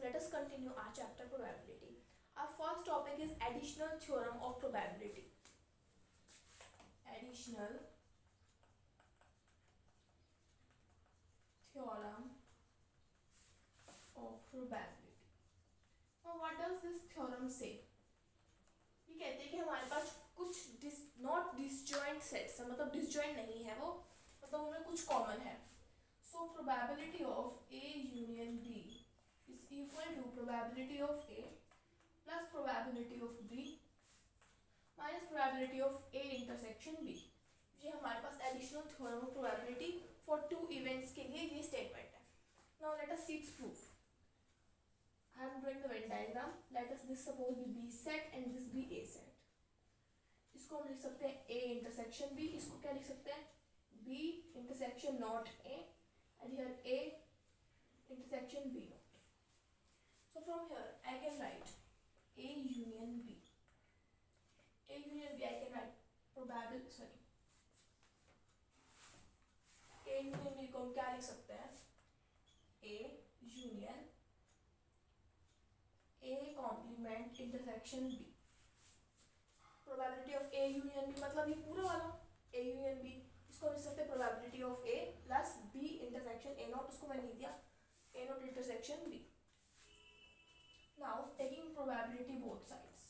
let us continue our chapter probability. Our first topic is additional theorem of probability. Additional theorem of probability. Now what does this theorem say? ये कहते हैं कि हमारे पास कुछ not disjoint sets है, मतलब disjoint नहीं है वो, मतलब उनमें कुछ कॉमन है. So probability of A union B is equal to probability of A plus probability of B minus probability of A intersection B. ये हमारे पास additional theorem of probability for two events के लिए ये स्टेटमेंट है. Now let us see it's proof. I am drawing the Venn diagram. Let us this suppose be B set and this be A set. इसको हम लिख सकते हैं A intersection B. इसको क्या लिख सकते हैं? B intersection not A and here A intersection B not. So from here I can write A union B. A union B I can write A union B को हम क्या लिख सकते हैं? A union A complement intersection B. Probability of A union B मतलब ये पूरा वाला A union B. इसको लिख सकते हैं probability of A plus B intersection A naught. उसको मैंने लिख दिया A naught intersection B. Now taking probability both sides.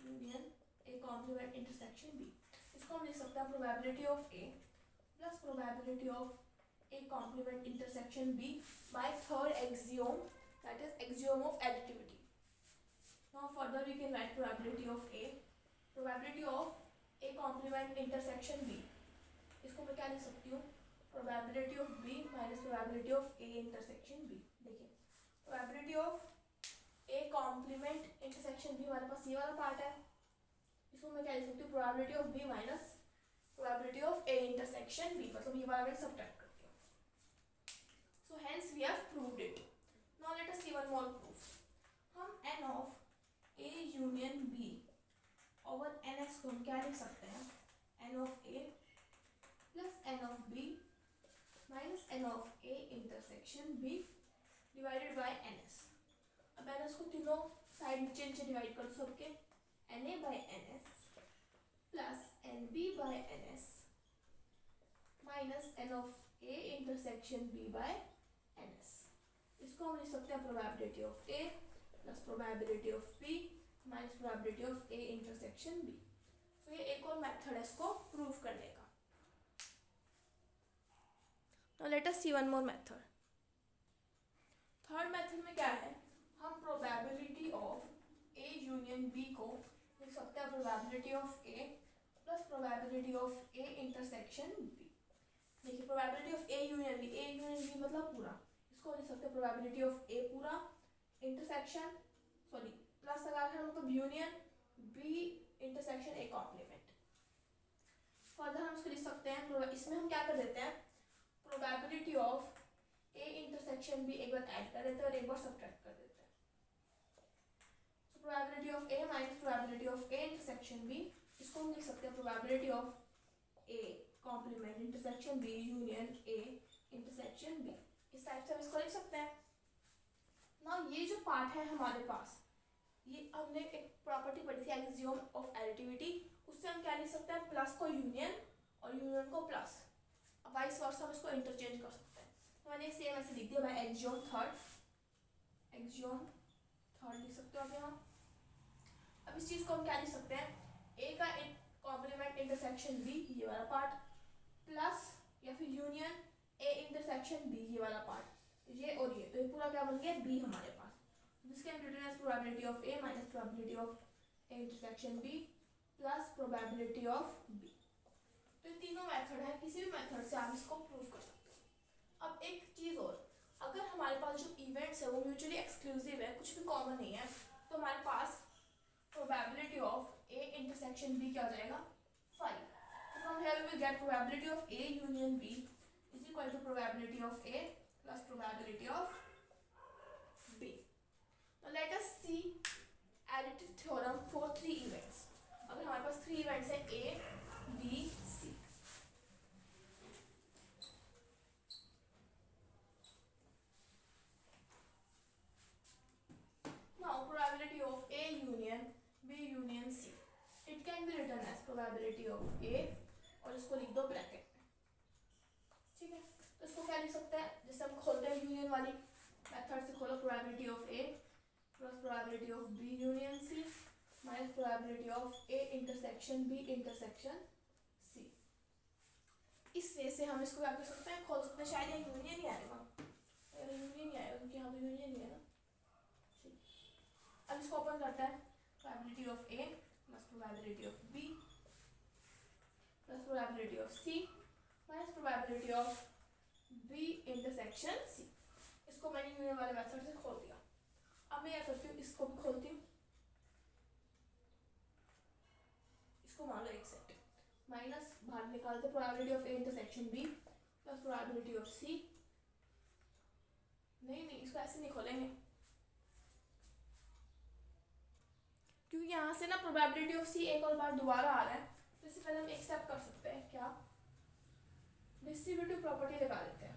Union A complement intersection B. इसको हम लिख सकते हैं probability of A plus probability of A complement intersection B by third axiom, that is axiom of additivity. Now further we can write probability of A complement intersection B. इसको मैं क्या लिख सकती हूँ? Probability of B minus probability of A intersection B. देखिए probability of A complement intersection B हमारे पास ये वाला पार्ट है. इसको मैं क्या लिख सकती हूँ? Probability of B minus probability of A intersection B. मतलब ये वाला मैं सब्ट्रैक्ट करती हूँ. So hence we have proved it. Now let us see one more proof. हम n of A union B over ns को हम क्या लिख सकते हैं? n of A plus n of B minus n of A intersection B divided by ns. अब ns को तीनों साइड नीचे नीचे डिवाइड कर दो सबके. na by ns plus nb by ns minus n of A intersection B by ns. इसको हम लिख सकते हैं probability of A plus probability of B minus probability of A intersection B. तो ये एक और मेथड है इसको प्रूव करने का. Now let us see one more method. Third method में क्या है? हम probability of A union B को लिख सकते हैं probability of A plus probability of A intersection B. देखिए probability of A union B मतलब पूरा. इसको लिख सकते हैं probability of A पूरा intersection प्लस लगा है मतलब union B intersection A complement. Further हम इसको लिख सकते हैं, इसमें हम क्या कर देते हैं? probability of A intersection B एक बार ऐड कर देते हैं और एक बार सब्ट्रैक्ट कर देते हैं. So probability of A minus probability of A intersection B. इसको हम लिख सकते हैं probability of A complement intersection B union A intersection B. इस टाइप से हम इसको लिख सकते हैं. ना ये जो पार्ट है हमारे पास, ये हमने एक प्रॉपर्टी पढ़ी थी एक्सियोम ऑफ एडिटिविटी. उससे हम क्या लिख सकते हैं? प्लस को यूनियन और यूनियन को प्लस. अब वाइस वर्सा हम इसको इंटरचेंज कर सकते हैं. तो मैंने सेम ऐसे लिख दिया बाय एक्सियोम थर्ड लिख सकते हो आप यहाँ. अब इस चीज को हम क्या लिख सकते हैं? ए का कॉम्प्लीमेंट इंटरसेक्शन बी ये वाला पार्ट प्लस या फिर यूनियन ए इंटरसेक्शन बी ये वाला पार्ट, ये और ये, तो ये पूरा क्या बन गया? बी हमारे पास. This can be written as probability of A minus probability of A intersection B plus probability of B. तो ये तीनों मेथड है, किसी भी मेथड से आप इसको प्रूव कर सकते हो. अब एक चीज और, अगर हमारे पास जो इवेंट्स है वो म्यूचुअली एक्सक्लूसिव है, कुछ भी कॉमन नहीं है, तो हमारे पास probability of A intersection B क्या हो जाएगा? 5. तो from here we will get probability of A union B is equal to probability of A plus probability of B. Now let us see additive theorem for 3 events. अगर हमारे पास 3 events है A, B, C. Probability of A, और इसको लिख दो bracket में, ठीक है। तो इसको क्या लिख सकते हैं, जैसे हम खोलते हैं यूनियन वाली मेथड से, खोलो probability of A plus probability of B union C minus probability of A intersection B intersection C. इस वे से हम इसको क्या कर सकते हैं, खोल सकते हैं। शायद ये यूनियन ही आएगा, यूनियन ही आएगा क्योंकि यहाँ पे यूनियन ही है ना, ठीक। अब इसको ओपन करते हैं, probability of A plus probability of B plus probability of C minus probability of B intersection C. इसको मैंने यूनियन वाले मेथड से खोल दिया। अब मैं क्या करती हूँ, इसको भी खोलती हूँ, इसको मान लो एक सेट, माइनस बाहर निकालते probability of A intersection B plus probability of C. नहीं, इसको ऐसे नहीं खोलेंगे क्योंकि यहाँ से ना प्रोबेबिलिटी ऑफ सी एक और बार दोबारा आ रहा है, तो इससे पहले हम एक स्टेप कर सकते हैं, क्या, डिस्ट्रीब्यूटिव प्रॉपर्टी लगा देते हैं।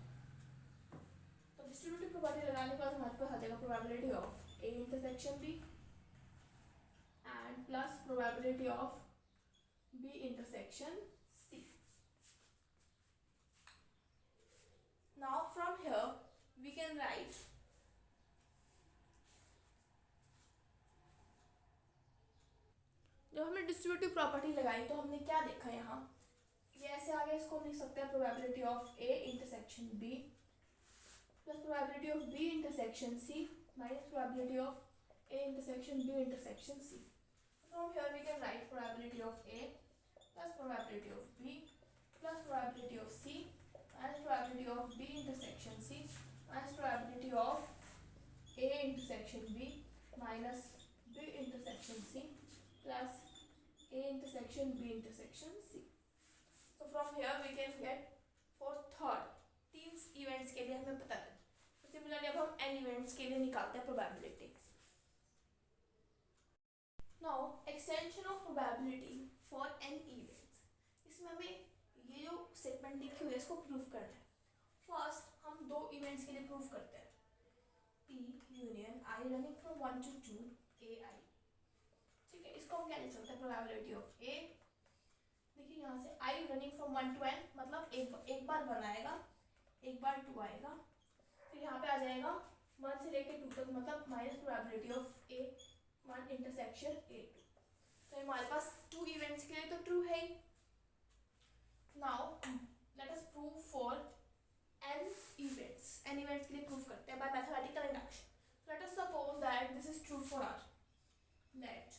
तो डिस्ट्रीब्यूटिव प्रॉपर्टी लगाने के बाद हमारे पास आ जाएगा probability of A intersection B and plus probability of B intersection C. Now from here we can write जब हमने डिस्ट्रीब्यूटिव प्रॉपर्टी लगाई तो हमने क्या देखा, यहाँ ये ऐसे आगे इसको हम लिख सकते हैं probability of A intersection B plus probability of B intersection C minus probability of A intersection B intersection C. From here we can write probability of A plus probability of B plus probability of C minus probability of B intersection C minus probability of A intersection B minus B intersection C plus A intersection B intersection C. So from here we can get for third, तीन events के लिए हमें पता है। तो similarly अब हम n events के लिए निकालते हैं probability. Now extension of probability for n events, इसमें हमें ये जो स्टेटमेंट लिखी हुई है इसको प्रूव करना है। फर्स्ट हम दो इवेंट्स के लिए प्रूव करते हैं, P union I running from 1 to 2 AI, ठीक है। इसको हम क्या लिख सकते हैं, प्रोबेबिलिटी ऑफ ए, देखिए यहाँ से I running from 1 to n मतलब एक बार 1 आएगा, एक बार 2 आएगा, फिर यहाँ पे आ जाएगा 1 से लेके 2 तक, मतलब minus probability of A 1 intersection A 2। तो हमारे पास 2 इवेंट्स के लिए तो ट्रू है ही। Now let us prove for n events, n events के लिए प्रूव करते हैं by mathematical induction. Let us suppose that this is true for r, let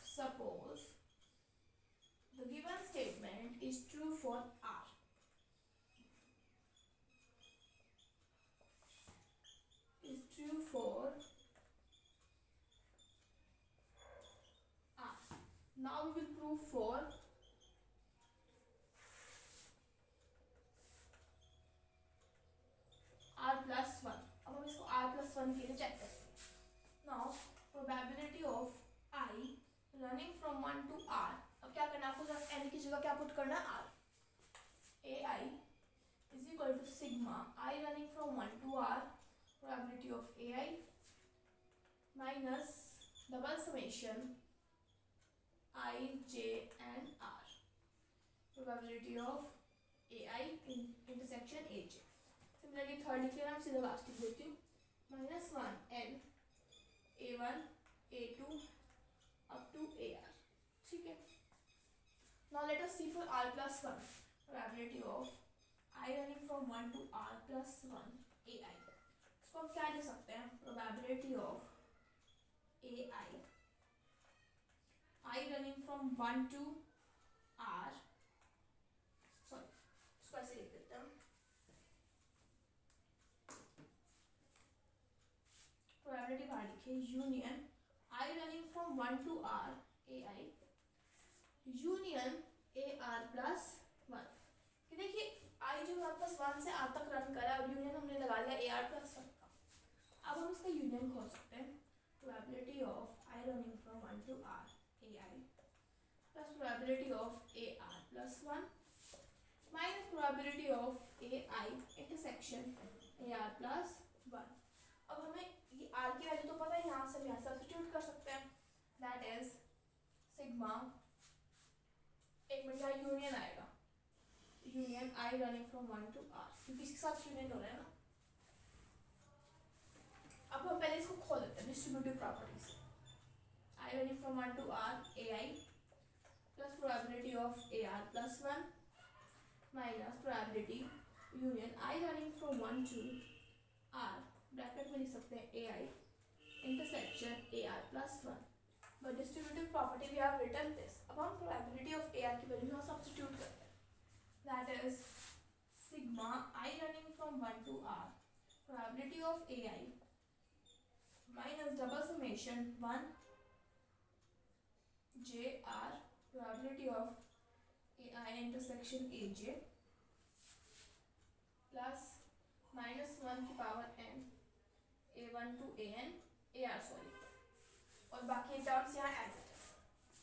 suppose the given statement is true for R, is true for R. Now we will prove for R plus 1। अब हम इसको R plus 1 के लिए check करते हैं। Now probability of I running from 1 to R, अब क्या करना है आपको, सिर्फ n की जगह क्या पुट करना है, R। AI is equal to sigma I running from 1 to R probability of AI minus double summation I J and R probability of AI intersection AJ। Similarly third लिख लेना, सीधा लास्ट लिख देती हूँ, minus 1 N A1 A2 up to AR, ठीक है। Now let us see for R plus 1 probability of I running from 1 to R plus 1 AI। इसको हम क्या लिख सकते हैं, probability of AI I running from 1 to R, sorry इसको ऐसे लिख देते हैं, probability बाहर लिखिए, union I running from 1 to R AI union AR plus 1। कि देखिए I जो हमारे पास 1 से R तक रन करा और यूनियन हमने लगा लिया AR plus 1 का। अब हम इसका यूनियन खोल सकते हैं, probability of I running from 1 to R AI plus probability of AR plus 1 minus probability of AI intersection AR plus 1। अब हमें ये R की वैल्यू तो पता है, यहाँ से हम यहाँ सब्स्टिट्यूट कर सकते हैं, दैट इज सिग्मा यहाँ यूनियन आएगा, union I running from 1 to r, क्योंकि इसके साथ यूनियन हो रहा है ना। अब हम पहले इसको खोल देते हैं, distributive properties. I running from 1 to r A I plus probability of A R plus 1 minus probability union I running from 1 to r, bracket में लिख सकते हैं A I intersection A R plus 1। But distributive property we have written this. अब हम probability of A R की value यहाँ substitute करते हैं, that is sigma I running from 1 to r probability of A I minus double summation 1 J R probability of A I intersection A J plus minus 1 की power n A one two A N A R sorry, और बाकी terms यहाँ as it is,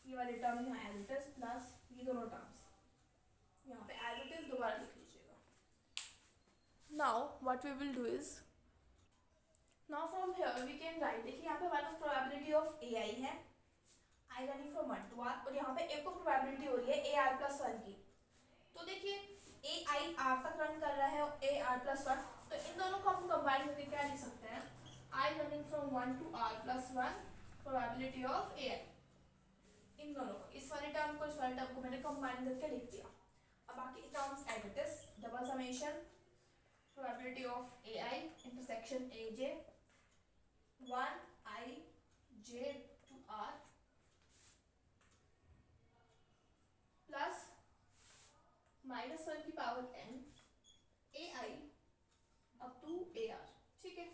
ये वाले term यहाँ as it is plus ये दोनों terms यहाँ पे एज इट इज दोबारा लिख लीजिएगा। Now what we will do is, now from here we can write, देखिए यहाँ पे हमारे पास प्रोबेबिलिटी ऑफ ए आई है, आई रनिंग फ्रॉम 1 to r, और यहाँ पे एक को प्रोबेबिलिटी हो रही है ए आर प्लस 1 की। तो देखिए ए आई आर तक रन कर रहा है और ए आर प्लस 1, तो इन दोनों को हम कंबाइन करके क्या लिख सकते हैं, I running from 1 to r plus 1 probability of A I. इन दोनों को, इस वाले टर्म को इस वाले टर्म को मैंने कंबाइन करके लिख दिया। अब बाकी terms as it is, double summation probability of A I intersection A J 1 I J to R plus minus 1 की power n A I up to A R. ठीक है,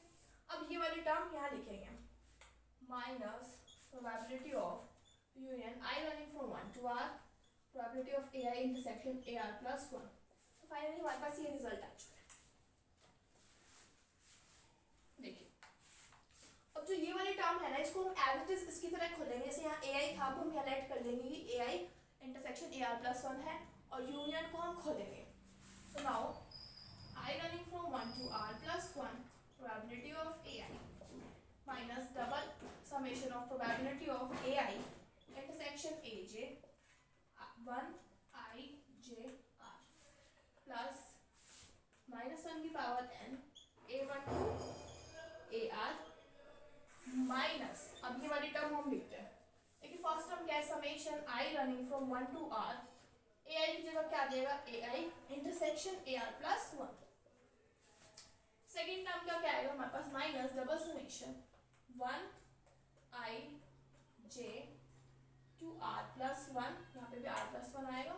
अब ये वाली टर्म यहाँ लिखेंगे, minus probability of union I running from 1 to r probability of A I intersection A R plus 1। तो finally हमारे पास ये रिजल्ट आ चुका है। देखिए अब जो ये वाली टर्म है ना, इसको हम एज इट इज इसकी तरह खोलेंगे, जैसे यहाँ ए आई था, अब हम हाईलाइट कर देंगे कि ए I intersection A R plus 1 है, और यूनियन को हम खोलेंगे। तो now I running from 1 to r plus 1 probability of A I minus double summation of probability of A I intersection A J 1 I J are plus minus 1 की power n A one two A are minus, अब ये वाली term हम लिखते हैं, देखिए first term क्या है, summation I running from 1 to r, A I की जगह क्या देगा, A I intersection A R plus 1। Second term का क्या आएगा हमारे पास, minus double summation 1 I J to R plus 1, यहाँ पे भी आर प्लस 1 आएगा।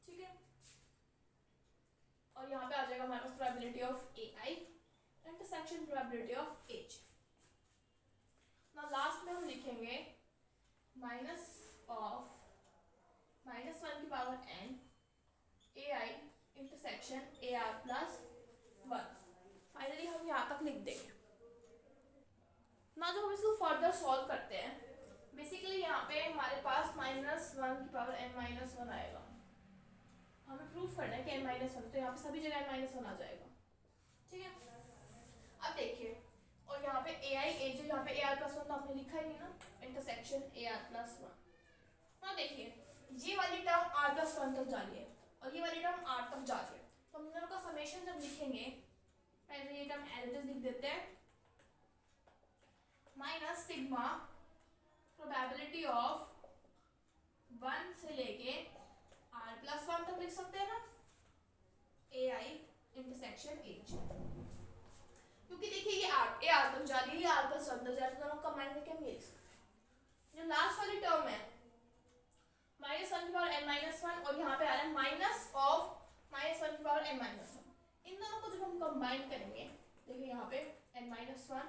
ठीक है, और यहाँ पे आ जाएगा हमारे पास probability of A I intersection probability of A J. Now last में हम लिखेंगे माइनस ऑफ माइनस 1 की power n A I intersection A R plus 1। Finally हम यहाँ तक लिख देंगे। ना जो हम इसको फर्दर सॉल्व करते हैं, बेसिकली यहाँ पे हमारे पास माइनस 1 की पावर n माइनस 1 आएगा, हमें प्रूफ करना है कि n माइनस 1, तो यहाँ पे सभी जगह n माइनस 1 आ जाएगा। ठीक है, अब देखिए, और यहाँ पे ए आई ए जो यहाँ पे ए आर प्लस 1 तो हमने लिखा ही नहीं ना, इंटरसेक्शन ए आर प्लस 1। ना देखिए ये वाली टर्म आर प्लस 1 तक जा रही है और ये वाली टर्म आर तक जा रही है, तो हम दोनों का समेशन जब लिखेंगे, पहले ये टर्म एज इट इज लिख देते हैं, माइनस सिग्मा प्रोबेबिलिटी ऑफ 1 से लेके आर प्लस 1 तक लिख सकते हैं ना, ए आई इंटरसेक्शन ए जे, क्योंकि देखिए ये आर ए आर तक जा रही है, ये आर प्लस 1 तक जा रही है, दोनों कंबाइन करके हम लिख सकते हैं। जो लास्ट वाली टर्म है माइनस 1 की पावर n माइनस 1, और यहाँ पे आ रहा है माइनस ऑफ माइनस 1 की पावर n माइनस 1, इन दोनों को जब हम कंबाइन करेंगे, देखिए यहाँ पे n minus 1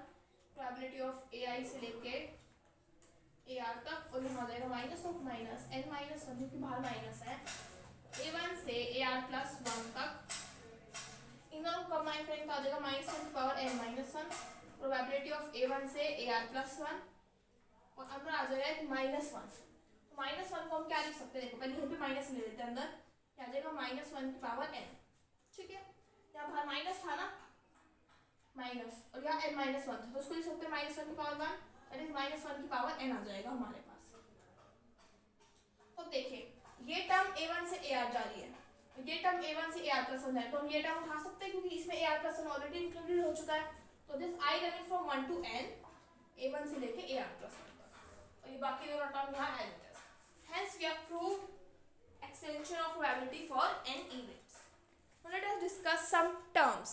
probability of A आई से लेके ए आर तक, और यहाँ आ जाएगा minus of minus n minus 1 क्योंकि बाहर माइनस है, a1 से ए आर प्लस 1 तक, इन दोनों को कंबाइन करेंगे तो आ जाएगा माइनस 1 की power n minus 1 probability of a1 से ए आर प्लस 1, और अंदर आ जाएगा एक माइनस 1। माइनस 1 को हम क्या लिख सकते हैं, देखो पहले यहाँ पे माइनस ले लेते हैं, अंदर क्या आ जाएगा माइनस 1 की पावर n। ठीक है, यहाँ बाहर माइनस था ना, माइनस, और यहाँ n माइनस 1 था, तो उसको लिख सकते हैं माइनस 1 की पावर 1, दैट इज माइनस 1 की पावर n आ जाएगा हमारे पास। तो देखिए ये टर्म टर्म a1 से ar प्लस 1 है तो हम ये टर्म उठा सकते हैं क्योंकि इसमें ar प्लस 1 ऑलरेडी इंक्लूडेड हो चुका है. तो this i running from 1 to n a1 से लेके ar प्लस 1 तक और ये बाकी दोनों टर्म यहाँ as it is. Hence we have proved extension of probability for n events. Now let us discuss some terms.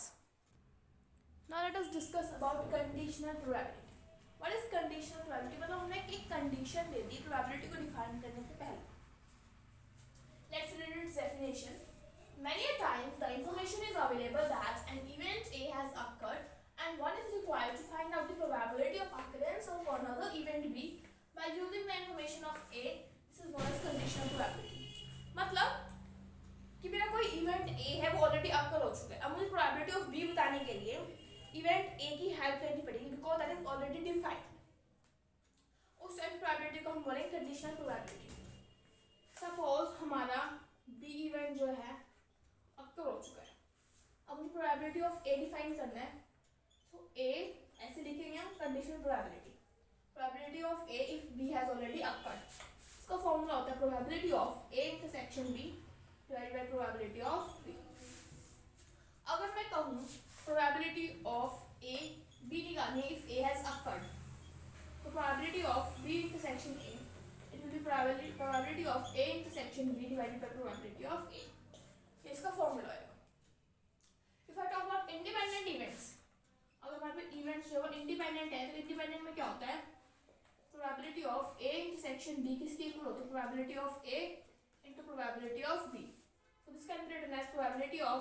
Now let us discuss about conditional probability. What is conditional probability? मतलब हमने एक condition दे दी probability को define करने से पहले. Let's read its definition. Many a times the information is available that an event A has occurred and one is required to find out the probability of occurrence of another event B by using the information of A. This is known as conditional probability. मतलब कि मेरा कोई event A है वो already अकर हो चुका है. अब मुझे प्रोबेबिलिटी ऑफ B बताने के लिए इवेंट A की हेल्प करनी पड़ेगी because that is already defined. उस टाइप प्रोबेबिलिटी को हम बोलेंगे कंडीशनल प्रोबेबिलिटी. सपोज हमारा B इवेंट जो है अक्कर हो चुका है. अब मुझे प्रोबेबिलिटी ऑफ A डिफाइन करना है. सो A ऐसे लिखेंगे हम conditional probability. Probability of A if B has already occurred. इसका फॉर्मूला होता है probability of A intersection B divided by probability of B. अगर मैं कहूँ प्रोबेबिलिटी ऑफ A B निकालनी है इफ A हैज अक्कर्ड तो probability of B intersection A it will be probability of A intersection B divided by probability of A. ये इसका formula है. If I talk about independent events, अगर हमारे पास events जो है इंडिपेंडेंट है तो इंडिपेंडेंट में क्या होता है probability of A intersection B किसकी इक्वल होती है probability of A into probability of B. So this can be written as probability of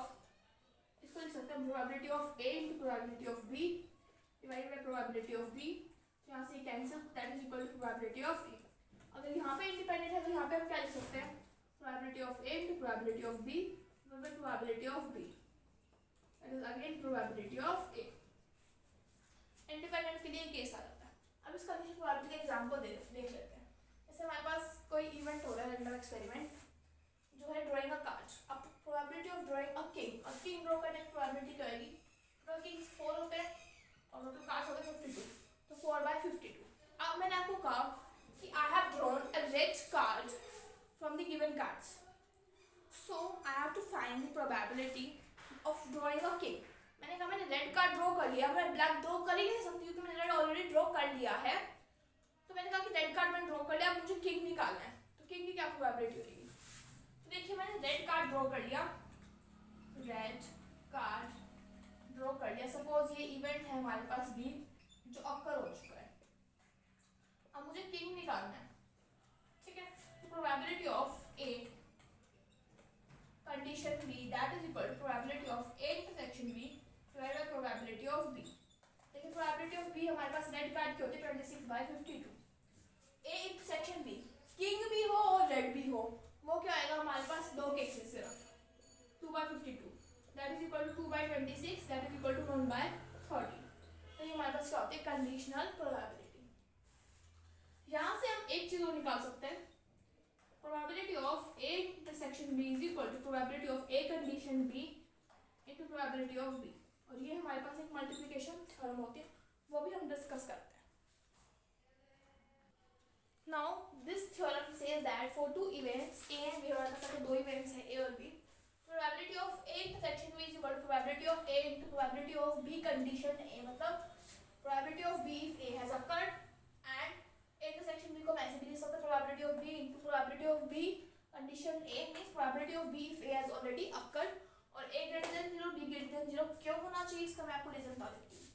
इसको लिख सकते हैं probability of A into probability of B divided by probability of B. यहाँ से cancel that is equal to probability of A. अगर यहाँ पे independent है तो यहाँ पे हम क्या लिख सकते हैं probability of A into probability of B divided by probability of B. That is again probability of A. Independent के लिए केस आ जाता है. अब इस कंडीशन प्रोबेबिलिटी का एग्जांपल देख लेते हैं. जैसे हमारे पास कोई इवेंट हो रहा है रैंडम एक्सपेरिमेंट जो है ड्राइंग अ कार्ड. अब probability of drawing a king draw करने की प्रोबेबिलिटी क्या आएगी. टोटल किंग्स 4 होते हैं और टोटल कार्ड्स होते हैं 52 तो 4/52. अब मैंने आपको कहा कि I have drawn a red card from the given cards. So I have to find the probability of drawing a king. मैंने कहा मैंने रेड कार्ड ड्रॉ कर लिया. मैं ब्लैक ड्रॉ कर ही नहीं सकती क्योंकि मैंने रेड ऑलरेडी ड्रॉ कर लिया है. तो मैंने कहा कि रेड कार्ड मैंने ड्रॉ कर लिया. अब मुझे किंग निकालना है तो किंग की क्या प्रोबेबिलिटी होगी. तो देखिए मैंने रेड कार्ड ड्रॉ कर लिया. रेड कार्ड ड्रॉ कर लिया. सपोज ये इवेंट है हमारे पास भी जो अक्कर हो चुका है. अब मुझे किंग निकालना है. ठीक है. Probability of A condition B that is equal to probability of A intersection B divided by probability of B. देखिए प्रोबेबिलिटी ऑफ B हमारे पास रेड कार्ड की होती है 26/52. A इंटरसेक्शन B किंग भी हो और रेड भी हो वो क्या आएगा हमारे पास दो केसेस सिर्फ 2/52 that is equal to 2/26 that is equal to 1/30. तो ये हमारे पास क्या होती है कंडीशनल प्रोबेबिलिटी. यहाँ से हम एक चीज और निकाल सकते हैं probability of A intersection B is equal to probability of A condition B into probability of B. और ये हमारे पास एक मल्टीप्लिकेशन थ्योरम होती है वो भी हम डिस्कस करते हैं. Now this theorem says that for two events A and B हमारे पास दो events हैं A और B. Probability of A intersection B is equal to probability of A into probability of B condition A. मतलब probability of B if A has occurred and intersection B को मैं ऐसे भी लिख सकता हूँ probability of B into probability of B condition A means probability of B if A has already occurred और A greater than 0 B greater than 0 क्यों होना चाहिए इसका मैं आपको रीजन बता देती हूँ.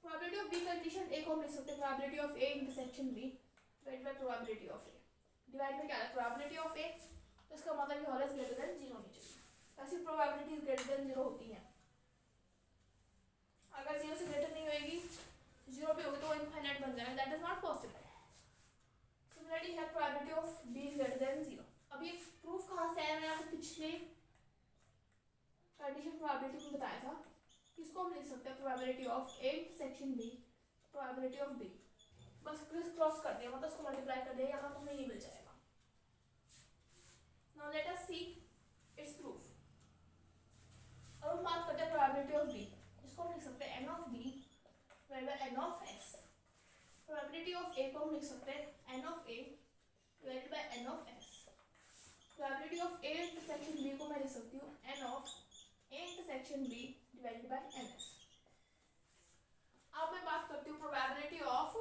probability of B condition A को हम लिख सकते हैं probability of A intersection B divided by probability of A. Divide में क्या है probability of A तो इसका मतलब ये always greater than 0 होनी चाहिए. ऐसी probabilities greater than 0 होती हैं. अगर 0 से greater नहीं होएगी 0 पे होगी तो इनफाइनाइट बन जाएगा. That is not possible. Similarly है probability of B greater than 0. अब ये प्रूफ कहाँ से आया मैंने आपको पिछले कंडीशन प्रोबेबिलिटी में बताया था. इसको हम लिख सकते हैं probability of A intersection B probability of B. बस क्रिस क्रॉस कर दिया मतलब उसको मल्टीप्लाई कर दिया. यहाँ तुम्हें ये मिल जाएगा. Now let us see it's proof. अब हम बात करते हैं प्रोबेबिलिटी ऑफ B. इसको हम लिख सकते हैं n of B divided by n of x. Probability of A को हम लिख सकते हैं n of A divided by n of x. Probability of A intersection B intersection B divided by NS। अब मैं बात करती हूँ probability of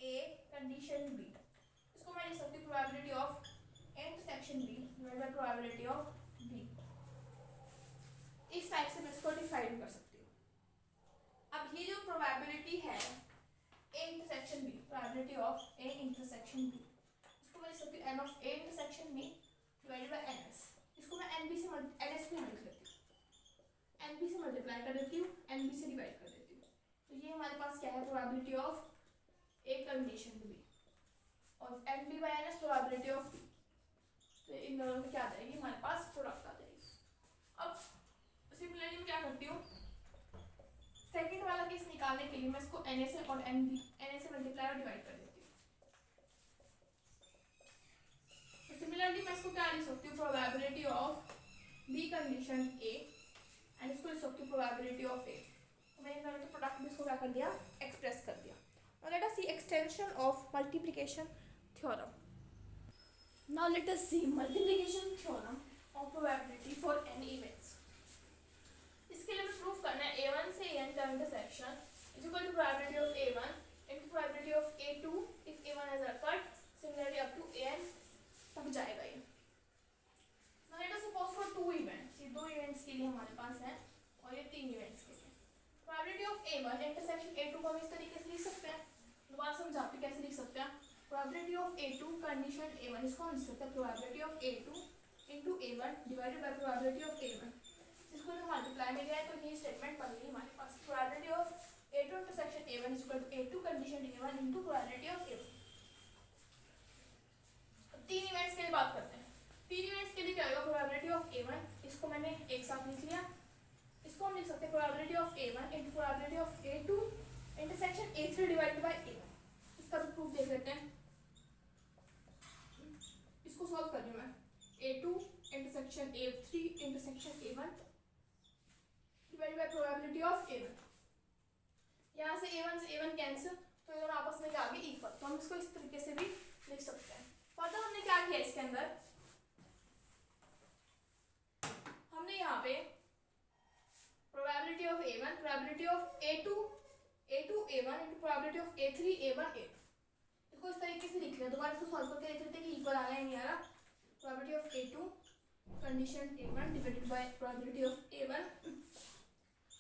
A condition B। इसको मैं लिख सकती हूँ probability of intersection B divided by probability of B। इस टाइप से मैं इसको डिफाइन कर सकती हूँ। अब ये जो प्रोबेबिलिटी है A intersection B, probability of A intersection B, इसको मैं लिख सकती हूँ N of A intersection B divided by NS। इसको मैं NB से NS में लिख लेती हूँ, NB से मल्टीप्लाई कर देती हूँ, NB से डिवाइड कर देती हूँ। तो ये हमारे पास क्या है probability of A condition B और NB by NS probability of B। तो इन दोनों में क्या आ जाएगी, हमारे पास प्रोडक्ट आ जाएगी। अब सिमिलरली मैं क्या करती हूँ, सेकंड वाला केस निकालने के लिए मैं इसको NA से और NA से मल्टीप्लाई और डिवाइड कर देती हूँ। तो सिमिलरली मैं इसको क्या लिख सकती हूँ, probability of B condition A and इसको लिख सकती हूँ प्रोबेबिलिटी ऑफ A। तो मैंने दोनों के प्रोडक्ट में इसको क्या कर दिया, एक्सप्रेस कर दिया। Now let us see extension of multiplication theorem. Now let us see multiplication theorem of probability for n events. इसके लिए हमें प्रूफ करना है A1 से AN का intersection is equal to probability of A1 into probability of A2 if A1 has occurred, similarly up to AN तक जाएगा ये। Now let us suppose for two events, ये दो events के लिए हमारे पास है और ये तीन events के लिए। Probability of A1 intersection A2 को हम इस तरीके से लिख सकते हैं, दोबारा समझाते कैसे लिख सकते हैं। Probability of A2 condition A1, इसको हम लिख सकते हैं probability of A2 into A1 divided by probability of A1। इसको जो मल्टीप्लाई में गया है तो ये स्टेटमेंट बन गई हमारे पास, probability of A2 intersection A1 is equal to A2 condition A1 into probability of A1। तीन इवेंट्स के लिए बात करते हैं। तीन इवेंट्स के लिए क्या होगा, probability of A1, इसको मैंने एक साथ लिख लिया, इसको हम लिख सकते हैं probability of A1 into probability of A2 intersection A3 divided by A1। इसका भी प्रूफ देख लेते हैं, इसको सॉल्व कर रही हूँ मैं। A2 intersection A3 intersection A1 divided by probability of A1। यहाँ से A1 से A1 कैंसिल, तो ये दोनों आपस में क्या आ गए, इक्वल। तो हम इसको इस तरीके से भी लिख सकते हैं। फर्दर हमने क्या किया इसके अंदर, हमने यहाँ पे probability of A1, probability of A2 A1 into probability of A3 A1 A2, इसको इस तरीके से लिख लिया। दोबारा इसको सॉल्व करके देख लेते हैं कि इक्वल आ रहा है नहीं आ रहा। Probability of A2 condition A1 divided by probability of A1,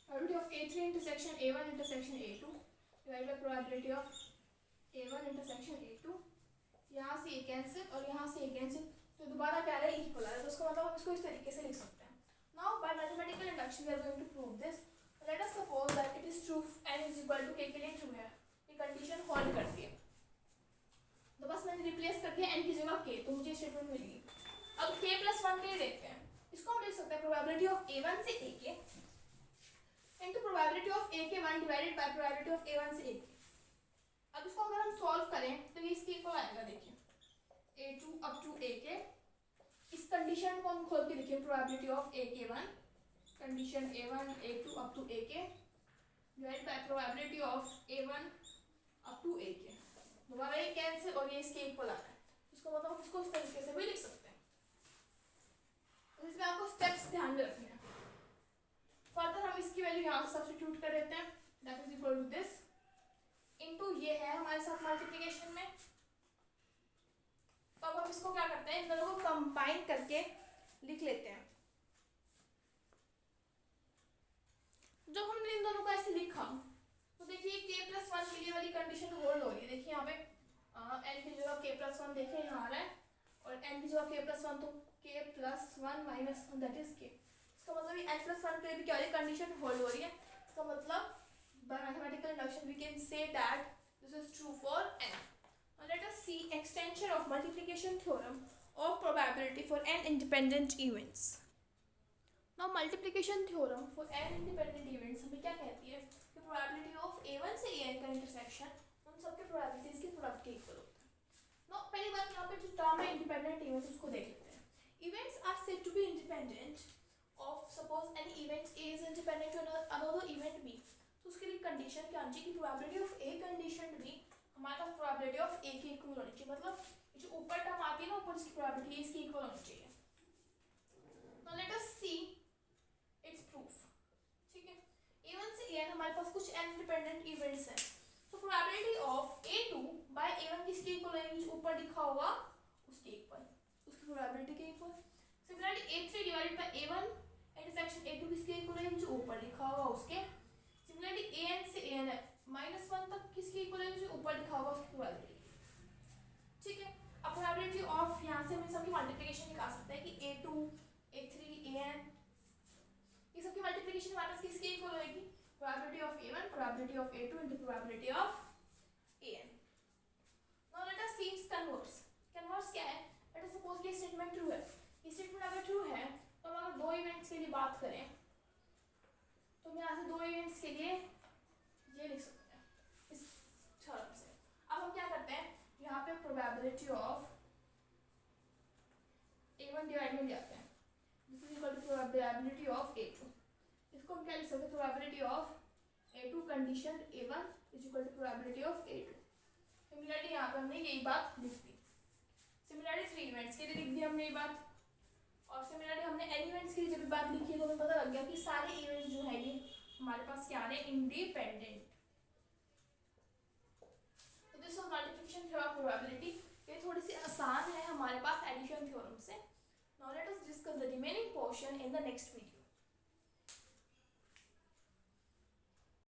probability of A3 intersection A1 intersection A2 divided by probability of A1 intersection A2। यहाँ से ये कैंसिल और यहाँ से ये कैंसिल, तो दोबारा क्या आ रहा है, इक्वल आ रहा है। तो उसका मतलब हम इसको इस तरीके से लिख सकते हैं। Now by mathematical induction we are going to prove this. Let us suppose that it is true n is equal to k के लिए true है, ये कंडीशन होल्ड करती है। तो बस मैंने रिप्लेस कर दिया n की जगह k, तो मुझे स्टेटमेंट मिल गई। अब k + 1 के लिए देखते हैं, इसको हम लिख सकते हैं प्रोबेबिलिटी ऑफ A1 से AK into probability of AK1 divided by probability of A1 से AK। अब इसको अगर हम सॉल्व करें तो ये इसके इक्वल आएगा, देखिए A2 अप टू AK। इस कंडीशन को हम खोल के लिखें, probability of AK1 condition A1 A2 up to AK divide by probability of A1 up to AK। दोबारा ये कैंसिल और ये इसके इक्वल आ रहा है, इसको मतलब हम इसको इस तरीके से भी लिख सकते हैं। तो इसमें आपको स्टेप्स ध्यान में रखने हैं। फर्दर हम इसकी वैल्यू यहाँ से सब्स्टिट्यूट कर देते हैं, that is equal to this into ये है हमारे साथ मल्टीप्लिकेशन में। तो अब हम इसको क्या करते हैं, इन दोनों को कंबाइन करके लिख लेते हैं। जब हमने इन दोनों को ऐसे लिखा तो देखिए k+1 के लिए वाली कंडीशन होल्ड हो रही है। देखिए यहाँ पे n की जगह k+1 देखिए यहाँ आ रहा है और n की जगह k+1, तो k+1 minus that is k। इसका मतलब ये n+1 के लिए भी क्या हो रही है, कंडीशन होल्ड हो रही है। इसका मतलब by mathematical induction we can say that this is true for n। Now let us see extension of multiplication theorem of probability for n independent events. Now multiplication theorem for n independent events हमें क्या कहती है कि probability of A1 से AN का intersection उन सबके probabilities के product के equal होता है। Now पहली बात यहाँ पे जो term है independent events उसको देख लेते हैं। Events are said to be independent of suppose any event A is independent to another event B, तो उसके लिए condition क्या होनी चाहिए कि probability of A condition B हमारे पास probability of A के equal होनी चाहिए। मतलब जो ऊपर term आती है ना, ऊपर इसकी probability इसकी equal होनी चाहिए। Now let us हमारे पास कुछ इंडिपेंडेंट इवेंट्स हैं, तो probability of A2 bye A1 किसके इक्वल है, जो ऊपर लिखा होगा उसके इक्वल, उसकी प्रोबेबिलिटी के equal. Similarly A3 divided by A1 intersection A2 किसके इक्वल है, जो ऊपर लिखा होगा उसके। सिमिलरली AN से AN -1 तक किसके इक्वल है, जो ऊपर लिखा होगा उसकी प्रोबेबिलिटी। ठीक है, अब प्रोबेबिलिटी ऑफ यहाँ से हम सबकी मल्टीप्लिकेशन निकाल सकते हैं कि A2 A3 AN ये सबकी मल्टीप्लिकेशन हमारे पास किसके इक्वल होगी, probability of A1 probability of A2 into probability of AN। Now let us see it's converse. Converse क्या है, लेट अस सपोज कि स्टेटमेंट ट्रू है, ये स्टेटमेंट अगर ट्रू है तो हम अगर दो इवेंट्स के लिए बात करें तो हम यहाँ से दो इवेंट्स के लिए ये लिख सकते हैं इस थ्योरम से। अब हम क्या करते हैं, यहाँ पे प्रोबेबिलिटी ऑफ A1 डिवाइड में ले आते हैं, this is equal to probability of A2। इसको हम क्या लिख सकते हैं, probability of A2 condition A1 is equal to probability of A2। Similarly यहाँ पे हमने यही बात लिख दी। सिमिलरली 3 इवेंट्स के लिए लिख दी हमने ये बात, और सिमिलरली हमने n इवेंट्स के लिए जब बात लिखी है तो हमें पता लग गया कि सारे इवेंट्स जो है ये हमारे पास क्या है, इंडिपेंडेंट। तो this was multiplication theorem probability. ये थोड़ी सी आसान है हमारे पास एडिशन थ्योरम से। Now let us discuss the remaining portion in the next video.